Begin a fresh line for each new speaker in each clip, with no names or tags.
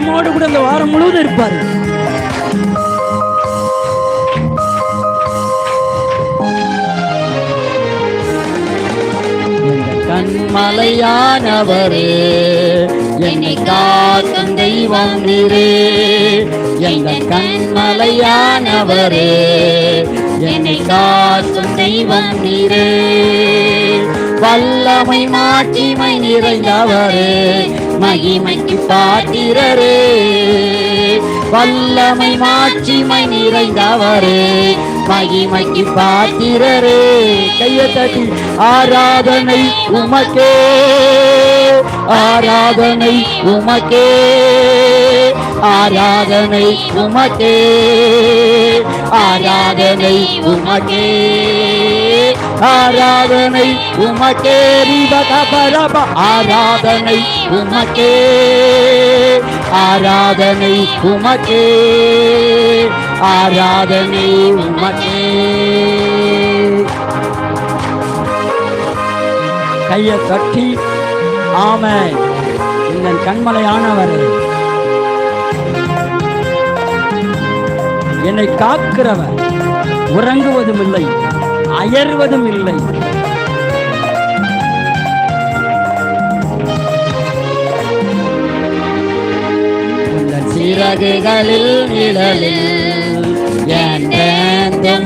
நம்மோடு கூட இந்த வாரம் முழுவதும் இருப்பாரு.
கண்மலையானவரே, என்னை காக்கும் தெய்வம் நீரே. எங்கள் கண்மலையானவரே, என்னை காக்கும் தெய்வம் நீரே. வல்லமை மாட்சிமை நிறைந்தவரே, மகிமைக்கு பாத்திரரே. வல்லமை மாட்சிமை நிறைந்தவரே, மகிமைக்கு பாத்திரரே. கையை தட்டி ஆராதனை உமக்கே, ஆராதனை உமக்கே, ஆராதனை உமக்கே, ஆராதனை உமக்கே, ஆராதனை உமக்கே. ரிபகபரப ஆராதனை உமக்கே, ஆராதனை உமக்கே, ஆராதனை உமக்கே.
கையை தட்டி ஆமென். எங்கள் கண்மலையானவரே, என்னை காக்கிறவர், உறங்குவதும் இல்லை, அயர்வதும் இல்லை.
சிறகுகளில் நிழலில் என்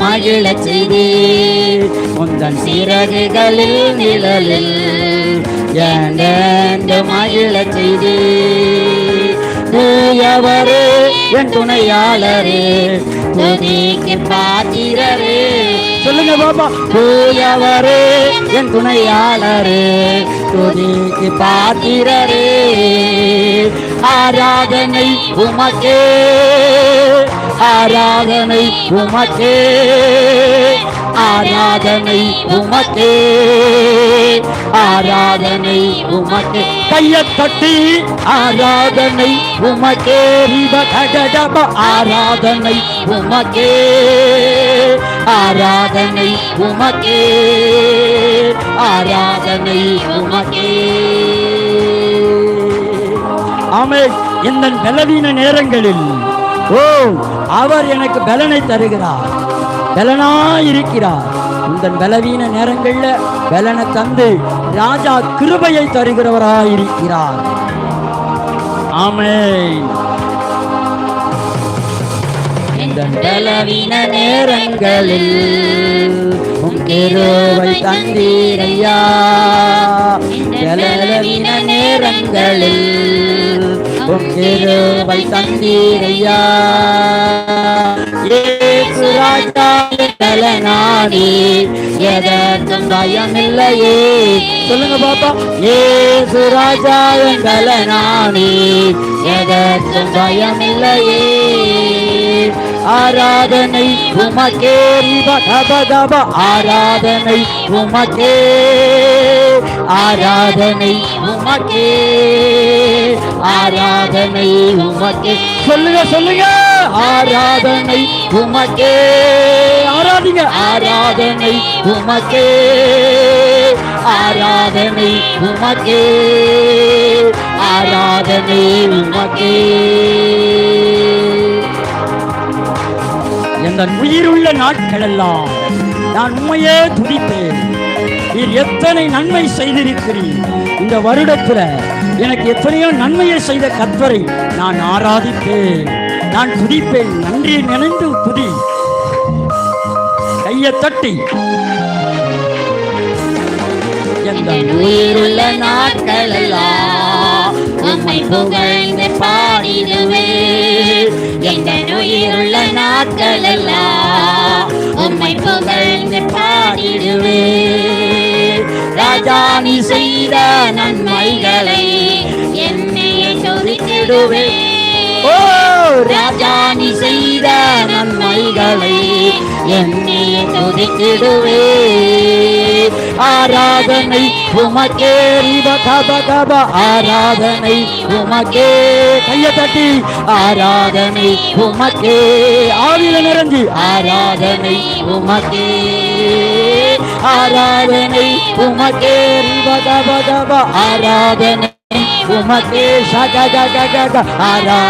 மகிழச் செய்தீர். உந்தன் சிறகுகளில் நிழலில் என் மகிழச் செய்தீர். தூயவரே, என் துணையாளரே, துதிக்கு பாத்திரரே.
சொல்லுங்க பாபா.
தூயவரே, என் துணையாளரே, துதிக்கு பாத்திரரே. ஆராதனை உமக்கே, ஆராதனை உமக்கே, ஆராதனை உமக்கே, ஆராதனை உமக்கே.
கையை தட்டி
ஆராதனை உமக்கே. ரிபகடப ஆராதனை உமக்கே, ஆராதனை உமக்கே, ஆராதனை உமக்கே.
ஆமென். இந்த பலவீன நேரங்களில் அவர் எனக்கு பலனை தருகிறார், பலனாயிருக்கிறார். இந்த பலவீன நேரங்கள்ல பலனை தந்து ராஜா கிருபையை தருகிறவராயிருக்கிறார். ஆமென்.
இந்த பலவீன நேரங்களில் உம் கிருபை தந்தீரையா. பலவீன நேரங்களில் உம் கிருபை தந்தீரையா. இயேசு ராஜா பலனானே, எதற்கும் பயமில்லையே.
சொல்லுங்க பாப்பா.
இயேசு ராஜா பலனானே, எதற்கும் பயமில்லையே. ஆராதனை உமக்கே. ரிபகபரப ஆராதனை உமக்கே, ஆராதனை உமக்கே, ஆராதனை உமக்கே.
சொல்லுங்க சொல்லுங்க.
ஆராதனை உமக்கே.
ஆராதிங்க.
ஆராதனை உமக்கே, ஆராதனை உமக்கே, ஆராதனை உமக்கே.
எந்த உயிருள்ள நாட்கள் எல்லாம் நான் உண்மையே துதிப்பேன். நீர் எத்தனை நன்மை செய்திருக்கிறீர். இந்த வருடத்துல எனக்கு எத்தனையோ நன்மையை செய்த கர்த்தரை நான் ஆராதிப்பேன், நான் துதிப்பேன். நன்றி நினைந்து துதி. கையை தட்டி
எந்த உயிருள்ள நாட்கள் எல்லாம் உம்மை புகழ்ந்து பாடிடுவே. எந்த உயிருள்ள நாட்கள் எல்லாம் உம்மை புகழ்ந்து பாடிடுவே. ராஜா நீ செய்த நன்மைகளை என்னையே துதித்திடுவே. ஓ ராஜா நீ செய்த நன்மைகளை என்னையே துதித்திடுவே. ஆராதனை உமக்கே. ரிபகபரப ஆராதனை உமக்கே.
கையை தட்டி
ஆராதனை உமக்கே.
ஆவியில நிறைஞ்சு
ஆராதனை உமக்கே, ஆராதனை உமக்கே. ரிபகபரப ஆராதனை உமக்கே. சகககக ஆரா